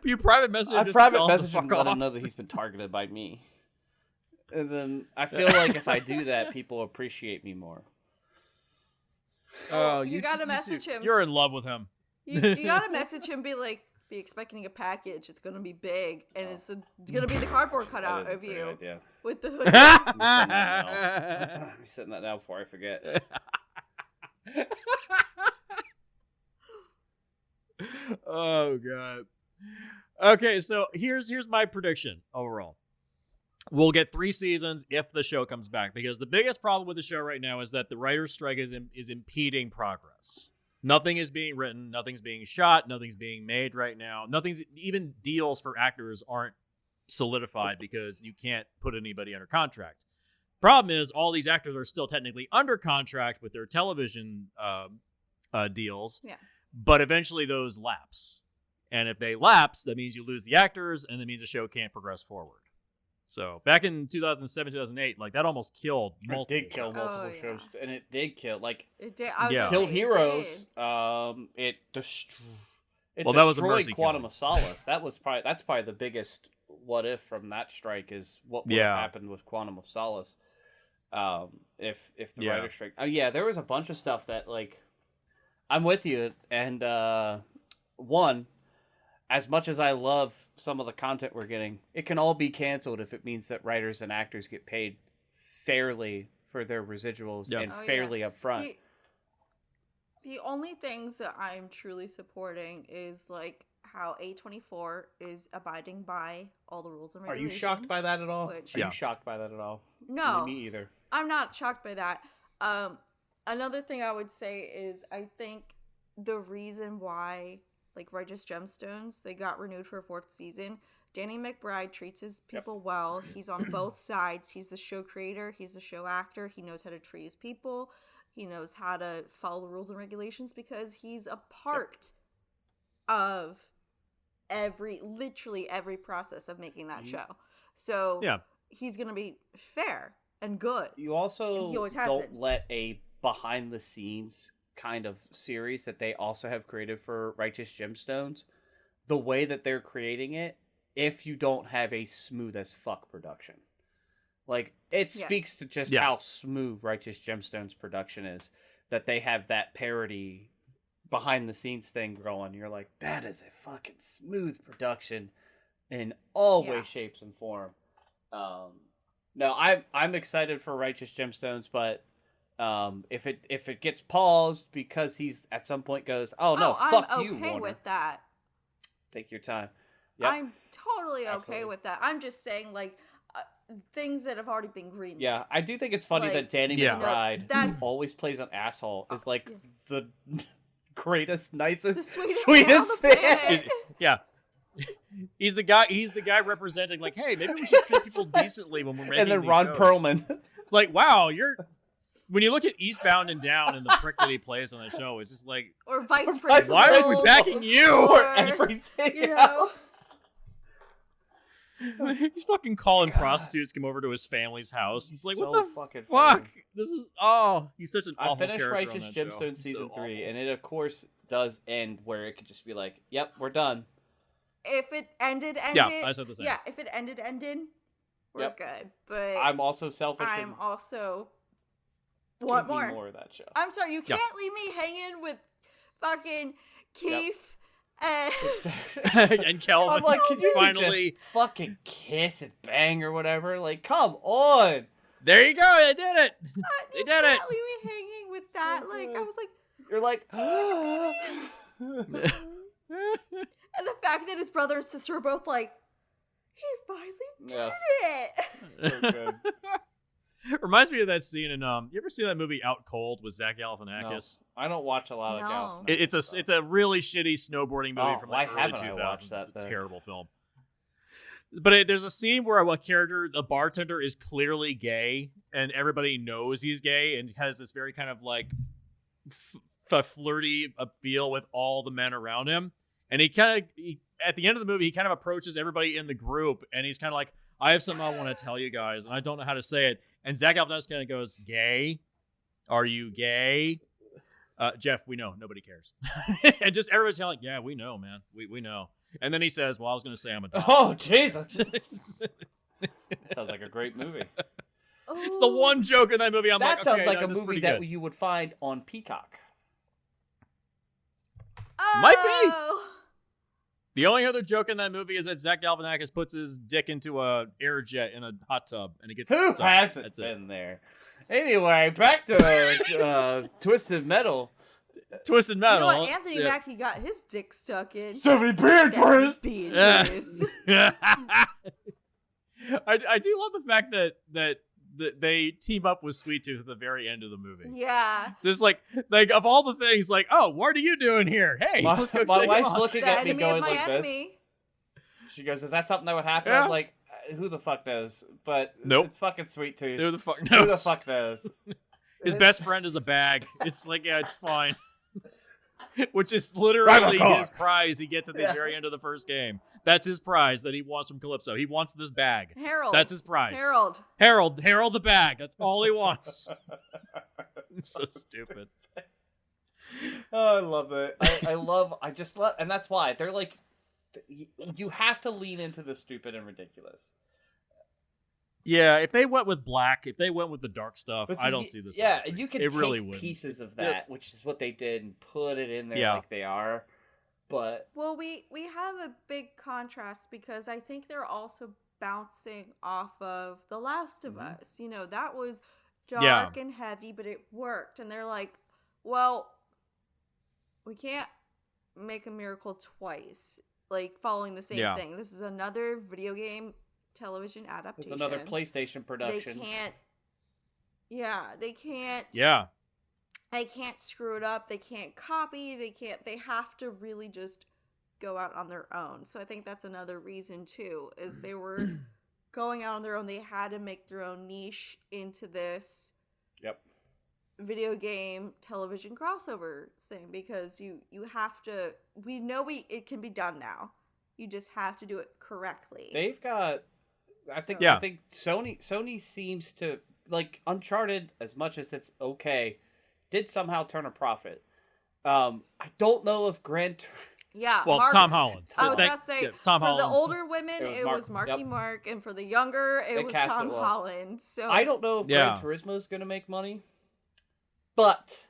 you private message him. I private message him to let him know that he's been targeted by me. And then I feel like if I do that, people appreciate me more. Oh, you gotta message him. You're in love with him. You gotta message him. Be like, be expecting a package. It's gonna be big, and it's gonna be the cardboard cutout of you idea. With the hood. I'm setting that now before I forget. Oh god. Okay, so here's my prediction overall. We'll get 3 seasons if the show comes back, because the biggest problem with the show right now is that the writer's strike is impeding progress. Nothing is being written, nothing's being shot, nothing's being made right now. Even deals for actors aren't solidified because you can't put anybody under contract. Problem is, all these actors are still technically under contract with their television deals, but eventually those lapse. And if they lapse, that means you lose the actors, and that means the show can't progress forward. So back in 2007, 2008, like that almost killed multiple shows. It did kill multiple shows, and it did kill it did. Killed Heroes. It destroyed that was a mercy Quantum killing. of Solace. That's probably the biggest what if from that strike is what would have happened with Quantum of Solace. If the writer strike. There was a bunch of stuff that like I'm with you, and one. As much as I love some of the content we're getting, it can all be canceled if it means that writers and actors get paid fairly for their residuals and fairly upfront. The only things that I'm truly supporting is like how A24 is abiding by all the rules and regulations. Are you shocked by that at all? Are you shocked by that at all? No. Me either. I'm not shocked by that. Another thing I would say is I think the reason why like Righteous Gemstones, they got renewed for a 4th season. Danny McBride treats his people well. He's on both sides. He's the show creator. He's the show actor. He knows how to treat his people. He knows how to follow the rules and regulations because he's a part of literally every process of making that show. So he's going to be fair and good. You also don't let a behind the scenes kind of series that they also have created for Righteous Gemstones, the way that they're creating it, if you don't have a smooth as fuck production. Like, it speaks to just how smooth Righteous Gemstones production is, that they have that parody behind the scenes thing going. You're like, that is a fucking smooth production in all ways, shapes, and form. No, I'm excited for Righteous Gemstones, but if it gets paused because he's at some point goes, fuck you, Warner. I'm okay with that. Take your time. Yep. I'm totally okay with that. I'm just saying, like, things that have already been greenlit. Yeah, I do think it's funny that Danny McBride always plays an asshole. Is like the greatest, nicest, sweetest fan. He's the guy representing like, hey, maybe we should treat people decently when we're making And then these Ron shows. Perlman. It's like, wow, when you look at Eastbound and Down and the prick that he plays on the show, it's just like, or vice principal. Why are we backing you? Or everything. You know. He's fucking calling prostitutes come over to his family's house. It's like, so what the fucking fuck? funny. This is he's such an awful character. I finished Righteous on that Gemstones show. season So 3, awful. and it of course does end where it could just be like, "Yep, we're done." If it ended. Yeah, I said the same. Yeah, if it ended, we're Yep. good. But I'm also selfish. I'm and also give want me more. more of that show. I'm sorry, you can't leave me hanging with fucking Keith and And Kelvin. I'm like, can you finally just fucking kiss and bang or whatever? Like, come on. There you go. They did it. They did it. Leave me hanging with that. Like I was like, You're like, and the fact that his brother and sister are both like, he finally did it. So good. Reminds me of that scene in you ever see that movie Out Cold with Zach Galifianakis? No, I don't watch a lot of Galifianakis. It's a really shitty snowboarding movie from the early haven't 2000s. I watched that, It's a though? terrible film. But there's a scene where a bartender is clearly gay, and everybody knows he's gay, and has this very kind of like flirty feel with all the men around him. And he at the end of the movie, he kind of approaches everybody in the group, and he's kind of like, I have something I want to tell you guys, and I don't know how to say it. And Zach Galifianakis kind of goes, gay? Are you gay? Jeff, we know. Nobody cares. And just everybody's like, yeah, we know, man. We know. And then he says, well, I was going to say I'm a dog. Oh, Jesus. Sounds like a great movie. It's the one joke in that movie. That sounds okay, like a that's movie pretty that good. you would find on Peacock. Might be. The only other joke in that movie is that Zach Galifianakis puts his dick into a air jet in a hot tub, and he gets Who stuck. hasn't That's been there? Anyway, back to Twisted Metal. Twisted You Metal. know what? Anthony Mackie got his dick stuck in. 70 Beatrice! Beatrice. I do love the fact that they team up with Sweet Tooth at the very end of the movie. Yeah. There's like of all the things, like, oh, what are you doing here? Hey, let's go. My take wife's off. looking The at me enemy going of my like enemy. this. She goes, is that something that would happen? Yeah. I'm like, who the fuck knows? But Nope. It's fucking Sweet Tooth. Who the fuck Who the knows? fuck knows? His best friend is a bag. It's like, yeah, it's fine. Which is literally his prize he gets at the very end of the first game. That's his prize that he wants from Calypso. He wants this bag. Harold. That's his prize. Harold the bag. That's all he wants. It's so stupid. Oh, I love it. I just love, and that's why they're like, you have to lean into the stupid and ridiculous. Yeah, if they went with black, if they went with the dark stuff, I don't see this. Yeah, and you can it take really wouldn't. pieces of that, which is what they did, and put it in there like they are. But well, we have a big contrast because I think they're also bouncing off of The Last of Us. You know, that was dark and heavy, but it worked. And they're like, well, we can't make a miracle twice, like following the same thing. This is another video game television adaptation. It's another PlayStation production. They can't. Yeah, they can't. Yeah. They can't screw it up. They can't copy. They have to really just go out on their own. So I think that's another reason too, is they were going out on their own. They had to make their own niche into this video game television crossover thing, because you have to, we know it can be done now. You just have to do it correctly. They've got, I think Sony seems to, like, Uncharted, as much as it's okay, did somehow turn a profit. I don't know if well, Tom Holland. I was gonna say, Tom for Holland. the older women, it was Marky Mark, and for the younger, it was Tom Holland. So I don't know if Gran Turismo is gonna make money, but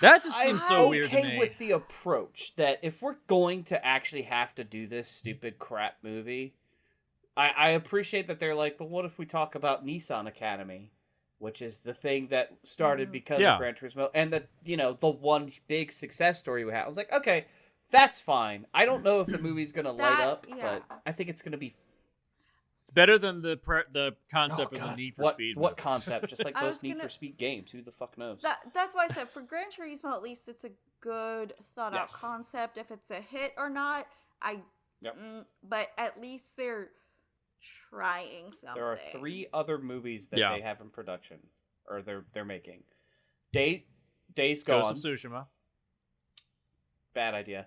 that just seems so weird to me. I'm okay with the approach that if we're going to actually have to do this stupid crap movie, I appreciate that they're like, but what if we talk about Nissan Academy, which is the thing that started because of Gran Turismo, and the one big success story we had. I was like, okay, that's fine. I don't know if the movie's gonna light up, but I think it's gonna be. It's better than the concept of the Need for Speed. What concept? Just like those Need for Speed games. Who the fuck knows? That's why I said for Gran Turismo, at least it's a good thought out concept. If it's a hit or not, I Yep. But at least they're trying something. There are 3 other movies that they have in production, or they're making. Days Gone. Ghost of Tsushima. Bad idea.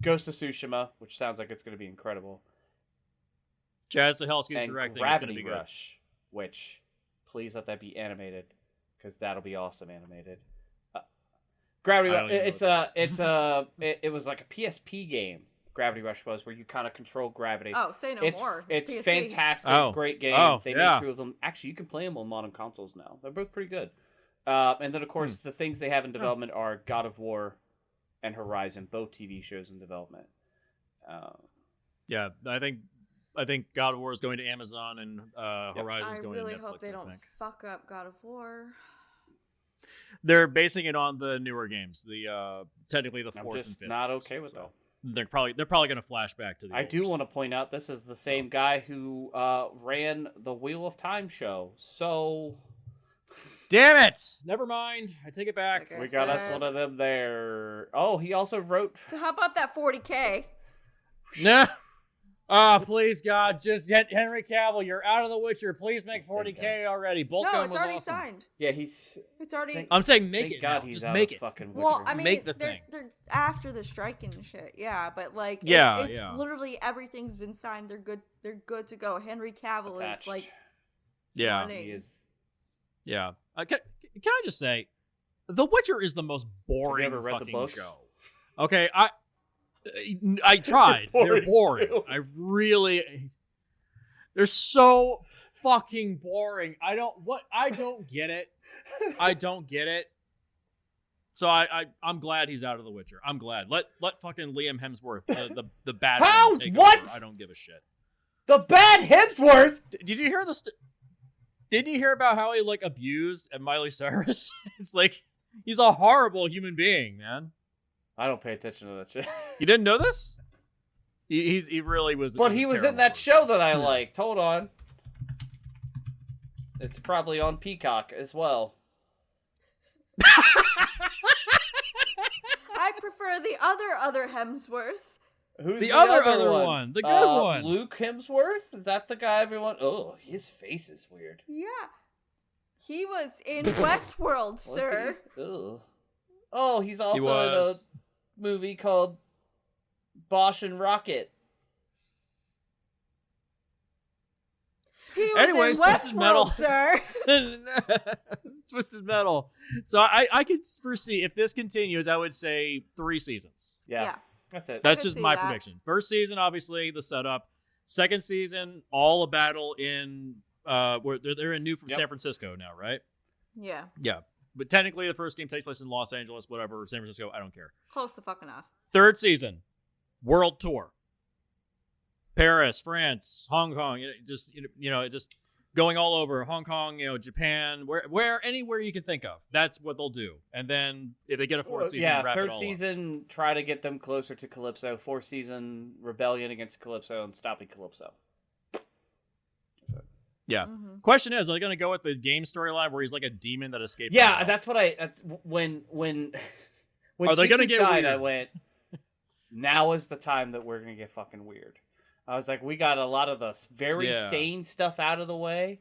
Ghost of Tsushima, which sounds like it's going to be incredible. Chad Stahelski's directing. Gravity is going to be Rush, which please let that be animated, because that'll be awesome animated. Gravity Rush. It was like a PSP game. Gravity Rush was, where you kind of control gravity. Oh, say no more. It's PSP. fantastic, great game. They made 2 of them. Actually, you can play them on modern consoles now. They're both pretty good. And then, of course, the things they have in development are God of War and Horizon, both TV shows in development. Yeah, I think God of War is going to Amazon, and Horizon is going to Netflix. I really hope they don't fuck up God of War. They're basing it on the newer games, technically the 4th and 5th. I'm just not okay with that. They're probably going to flash back to the. I do want to point out this is the same guy who ran the Wheel of Time show. So, damn it! Never mind. I take it back. We got us one of them there. Oh, he also wrote. So how about that 40K? Nah. Oh, please, God, just Henry Cavill, you're out of The Witcher. Please make 40K already. No, it's already signed. Yeah, it's already. I'm saying make it. God, now. he's just out make of it. Fucking well, I mean, make the they're after the strike and shit. Yeah, but like, it's literally everything's been signed. They're good. They're good to go. Henry Cavill is like. Yeah. He is. Yeah. Can I just say, The Witcher is the most boring Have you ever read the fucking books? show. Okay, I tried. They're boring. They're so fucking boring. I don't get it. I don't get it. So I'm glad he's out of The Witcher. I'm glad. Let fucking Liam Hemsworth, the bad one, take over. I don't give a shit. The bad Hemsworth? Did you hear Didn't you hear about how he like abused Miley Cyrus? It's like he's a horrible human being, man. I don't pay attention to that shit. You didn't know this? He really was. But he was in that show that I liked. Hold on. It's probably on Peacock as well. I prefer the other Hemsworth. Who's the other one? The good one. Luke Hemsworth? Is that the guy everyone... Oh, his face is weird. Yeah. He was in Westworld, sir. Oh, he's also in a movie called Bosch and Rocket. He was in Westworld, sir. Twisted Metal. So I could foresee, if this continues, I would say 3 seasons. Yeah. That's it. That's just my prediction. First season, obviously, the setup. Second season, all a battle in... where they're in San Francisco now, right? Yeah. Yeah. But technically, the first game takes place in Los Angeles, whatever, San Francisco, I don't care. Close to fucking enough. Third season, world tour. Paris, France, Hong Kong, just going all over Hong Kong, Japan, anywhere you can think of. That's what they'll do. And then if they get a 4th season, wrap it all third season, try to get them closer to Calypso. 4th season, rebellion against Calypso and stopping Calypso. Yeah. Mm-hmm. Question is, are they going to go with the game storyline where he's like a demon that escaped? Yeah, that's what when are they going to get died, weird? I went, now is the time that we're going to get fucking weird. I was like, we got a lot of the very sane stuff out of the way.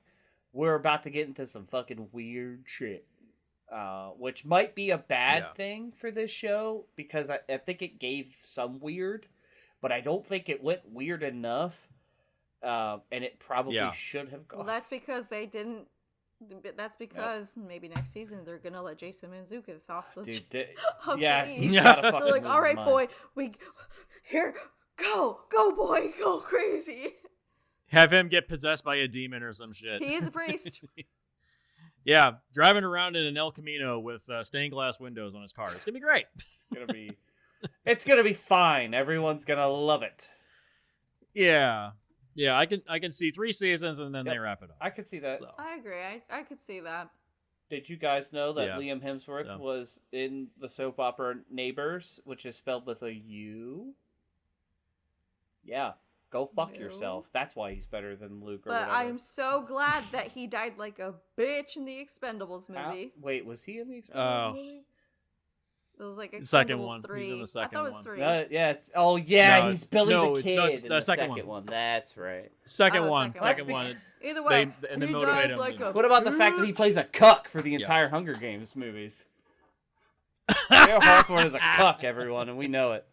We're about to get into some fucking weird shit. Which might be a bad thing for this show, because I think it gave some weird, but I don't think it went weird enough. And it probably should have gone. Well, that's because they didn't. That's because maybe next season they're gonna let Jason Mantzoukas off the. He's got a fucking. They're like, all right, boy, go, boy, go crazy. Have him get possessed by a demon or some shit. He is a priest. Yeah, driving around in an El Camino with stained glass windows on his car. It's gonna be great. It's gonna be fine. Everyone's gonna love it. Yeah. Yeah, I can see 3 seasons and then they wrap it up. I could see that. So. I agree. I could see that. Did you guys know that Liam Hemsworth was in the soap opera Neighbors, which is spelled with a U? Yeah. Go fuck yourself. That's why he's better than Luke. But I'm so glad that he died like a bitch in the Expendables movie. Wait, was he in the Expendables movie? Those like the second Expendables one. 3. He's in the second I thought it was one. 3. Yeah, he's Billy the Kid it's in the the second second one. one. That's right. Second one. Either way, and they he motivate does him. like a What about the fact that he plays a cuck for the entire Hunger Games movies? Leo Hawthorne is a cuck, everyone, and we know it.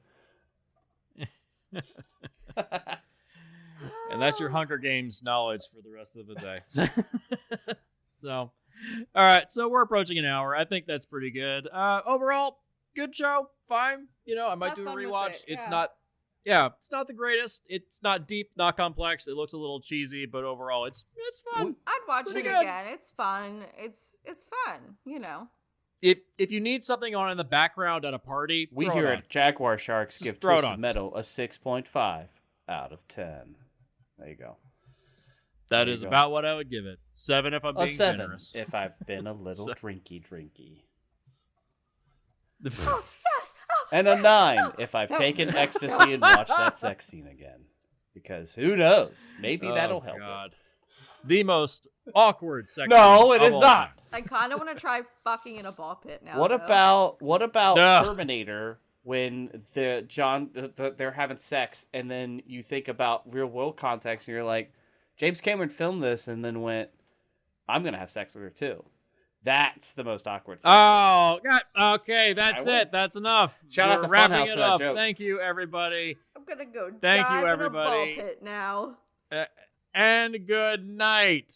And that's your Hunger Games knowledge for the rest of the day. So, all right. So we're approaching an hour. I think that's pretty good. Overall, good show. Fine. I might do a rewatch. It's not the greatest. It's not deep, not complex. It looks a little cheesy, but overall, it's fun. I'd watch it again. It's fun. It's fun. If you need something on in the background at a party, we here at Jaguar Sharks give Twisted Metal a 6.5 out of 10. There you go. That is about what I would give it. 7 if I'm being generous. If I've been a little drinky. And a 9 if I've taken ecstasy and watched that sex scene again. Because who knows? Maybe that'll help. God. The most awkward sex No, it is not. I kind of want to try fucking in a ball pit now. What about Terminator when they're having sex and then you think about real world context and you're like, James Cameron filmed this and then went, I'm going to have sex with her too. That's the most awkward sex. Oh, God. Okay, that's it. That's enough. Shout out to Funhouse for that joke. Thank you, everybody. I'm going to go dive in a ball pit now. And good night.